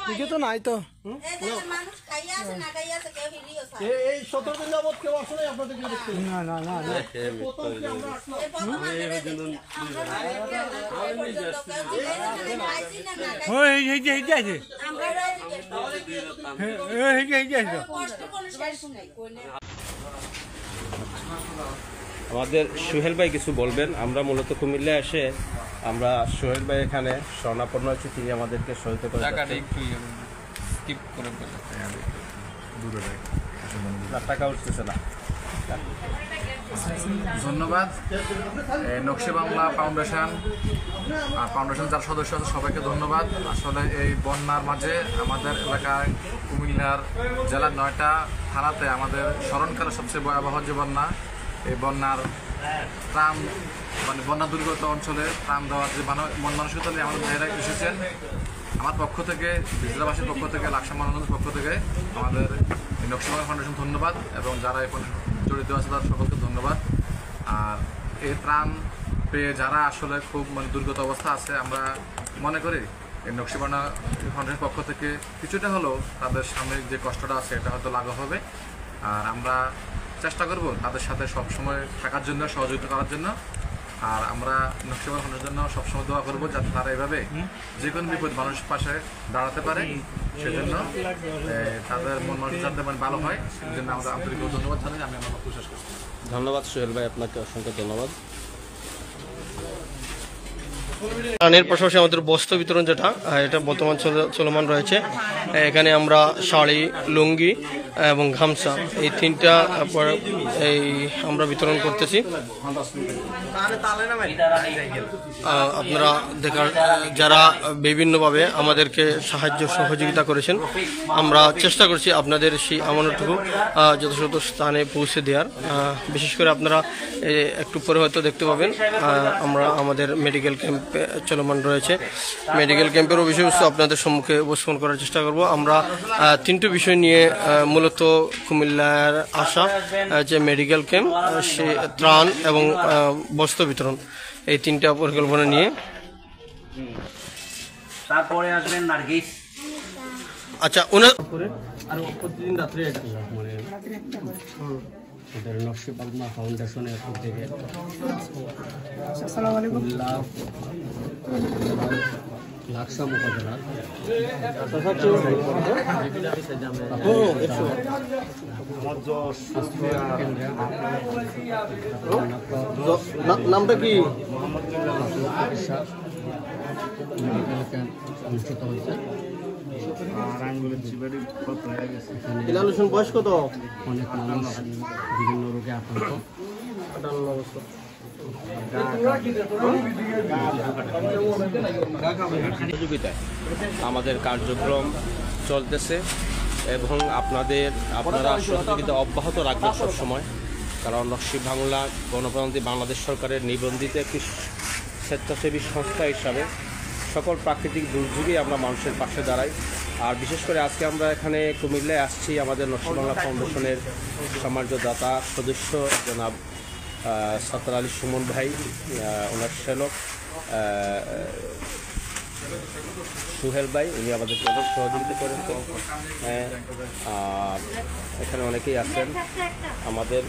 দিকে তো নাই তো এই 17 দিন যাবত কেউ আসে নাই আপনাদের কেউ দেখতে না না না ওই এই যে এই যে আমাদের সোহেল ভাই কিছু বলবেন। আমরা মূলত কুমিল্লায় এসে আমরা সোহেল ভাই এখানে স্বর্ণাপন্ন হচ্ছে, তিনি আমাদেরকে সহায়তা করে টাকা উঠতেছে না। ধন্যবাদ নকশি বাংলা ফাউন্ডেশন আর ফাউন্ডেশন যার সদস্য আছে সবাইকে ধন্যবাদ। আসলে এই বন্যার মাঝে আমাদের এলাকায় কুমিল্লার জেলার 9টা থানাতে আমাদের স্মরণকালে সবচেয়ে ভয়াবহ যে বন্যা, এই বন্যার ত্রাণ মানে বন্যা দুর্গত অঞ্চলে ত্রাণ দেওয়ার যে মন মানসিকতা নিয়ে আমাদের ভাইয়েরা এসেছেন। আমার পক্ষ থেকে, বিজলাবাসীর পক্ষ থেকে, লাকসাম মনোনয়নের পক্ষ থেকে আমাদের নকশি বাংলা ফাউন্ডেশন ধন্যবাদ এবং যারা এখন জড়িত আছে তাদের সকলকে ধন্যবাদ। আর এই ত্রাণ পেয়ে যারা আসলে খুব মানে দুর্গত অবস্থা আছে, আমরা মনে করি এই নকশি বাংলা ফাউন্ডেশনের পক্ষ থেকে কিছুটা হলেও তাদের সাময়িক যে কষ্টটা আছে এটা হয়তো লাঘব হবে। আর আমরা চেষ্টা করব তাদের সাথে সবসময় থাকার জন্য, সহযোগিতা করার জন্য। আর আমরা নকশি বাংলা ফাউন্ডেশনের জন্য সবসময় দোয়া করবো যাতে তারা এভাবে যে কোনো বিপদ মানুষের পাশে দাঁড়াতে পারে, সেজন্য তাদের মন মানুষ যাতে মানে ভালো হয়, সেজন্য আমাদের আন্তরিক ধন্যবাদ জানাই। আমি আমার বক্তব্য শেষ করছি। ধন্যবাদ সোহেল ভাই, আপনাকে অসংখ্য ধন্যবাদ। ত্রাণের পাশাপাশি আমাদের বস্ত্র বিতরণ যেটা এটা বর্তমান চলমান রয়েছে। এখানে আমরা শাড়ি, লুঙ্গি এবং গামছা এই তিনটা এই আমরা বিতরণ করতেছি। আপনারা দেখার যারা বিভিন্নভাবে আমাদেরকে সাহায্য সহযোগিতা করেছেন, আমরা চেষ্টা করছি আপনাদের সেই আমানতটুকু যথাযথ স্থানে পৌঁছে দেওয়ার। বিশেষ করে আপনারা একটু পরে হয়তো দেখতে পাবেন আমরা আমাদের মেডিকেল ক্যাম্প চলমান রয়েছে। মেডিকেল ক্যাম্পেরও বিষয়বস্তু আপনাদের সম্মুখে উপস্থাপন করার চেষ্টা করব। আমরা 3টি বিষয় নিয়ে মূলত কুমিল্লার আসা, যে মেডিকেল ক্যাম্প, সে ত্রাণ এবং বস্ত্র বিতরণ, এই 3টা পরিকল্পনা নিয়ে। তারপরে আসবেন নার্গিস। আচ্ছা, ওনার আর প্রতিদিন রাত্রে এটা মানে নকশি বাংলা ফাউন্ডেশনের থেকে লাকসাম উপজেলার নামটা কি মেডিকেল ক্যাম্প অনুষ্ঠিত হয়েছে। বয়স কত? অনেক মানুষ বিভিন্ন রোগে আক্রান্ত। সহযোগিতায় আমাদের কার্যক্রম চলতেছে এবং আপনারা সহযোগিতা অব্যাহত রাখবেন সবসময়, কারণ নকশি বাংলা গণপ্রজাতন্ত্রী বাংলাদেশ সরকারের নিবন্ধিত একটি স্বেচ্ছাসেবী সংস্থা হিসাবে সকল প্রাকৃতিক দুর্যোগে আমরা মানুষের পাশে দাঁড়াই। আর বিশেষ করে আজকে আমরা এখানে কুমিল্লায় আসছি আমাদের নকশি বাংলা ফাউন্ডেশনের সমাজদাতা সদস্য জনাব সত্তার আলী সুমন ভাই, ওনার শ্যালক সোহেল ভাই, উনি আমাদেরকে অনেক সহযোগিতা করেন। এখানে অনেকেই আছেন আমাদের।